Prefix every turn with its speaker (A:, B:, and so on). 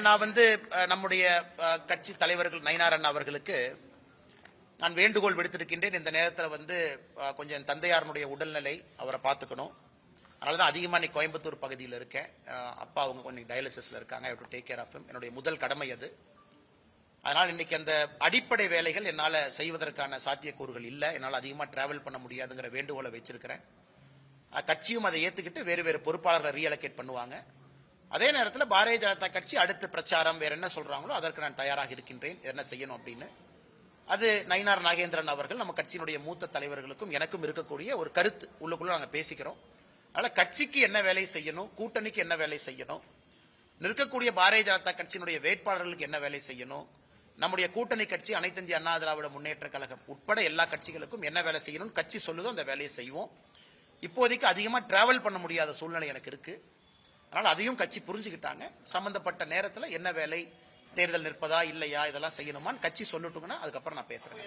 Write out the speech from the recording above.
A: நான் நம்முடைய கட்சி தலைவர்கள் நயினார் அண்ணா அவர்களுக்கு நான் வேண்டுகோள் விடுத்திருக்கின்றேன். இந்த நேரத்தில் கொஞ்சம் என் தந்தையாரனுடைய உடல்நிலை அவரை பார்த்துக்கணும். அதனால தான் அதிகமாக இன்னைக்கு கோயம்புத்தூர் பகுதியில் இருக்கேன். அப்பா அவங்க கொஞ்சம் டயாலிசிஸில் இருக்காங்க. I have to take care of him. என்னுடைய முதல் கடமை அது. அதனால் இன்னைக்கு அந்த அடிப்படை வேலைகள் என்னால் செய்வதற்கான சாத்தியக்கூறுகள் இல்லை. என்னால் அதிகமாக டிராவல் பண்ண முடியாதுங்கிற வேண்டுகோளை வச்சிருக்கிறேன். கட்சியும் அதை ஏற்றுக்கிட்டு வேறு வேறு பொறுப்பாளர்களை ரீஅலோகேட் பண்ணுவாங்க. அதே நேரத்தில் பாரதிய ஜனதா கட்சி அடுத்த பிரச்சாரம் வேற என்ன சொல்றாங்களோ அதற்கு நான் தயாராக இருக்கின்றேன். என்ன செய்யணும் அப்படின்னு அது நயினார் நாகேந்திரன் அவர்கள் நம்ம கட்சியினுடைய மூத்த தலைவர்களுக்கும் எனக்கும் இருக்கக்கூடிய ஒரு கருத்து. உள்ளுக்குள்ள நாங்கள் பேசிக்கிறோம். அதனால கட்சிக்கு என்ன வேலை செய்யணும், கூட்டணிக்கு என்ன வேலை செய்யணும், நிற்கக்கூடிய பாரதிய ஜனதா கட்சியினுடைய வேட்பாளர்களுக்கு என்ன வேலை செய்யணும், நம்முடைய கூட்டணி கட்சி அனைத்து இந்திய அண்ணா திராவிட முன்னேற்ற கழகம் உட்பட எல்லா கட்சிகளுக்கும் என்ன வேலை செய்யணும் கட்சி சொல்லுதோ அந்த வேலையை செய்வோம். இப்போதைக்கு அதிகமாக டிராவல் பண்ண முடியாத சூழ்நிலை எனக்கு இருக்கு. அதனால அதையும் கட்சி புரிஞ்சுக்கிட்டாங்க. சம்பந்தப்பட்ட நேரத்தில் என்ன வேலை, தேர்தல் நிற்பதா இல்லையா, இதெல்லாம் செய்யணுமான்னு கட்சி சொல்லட்டுங்கன்னா அதுக்கப்புறம் நான் பேசுறேன்.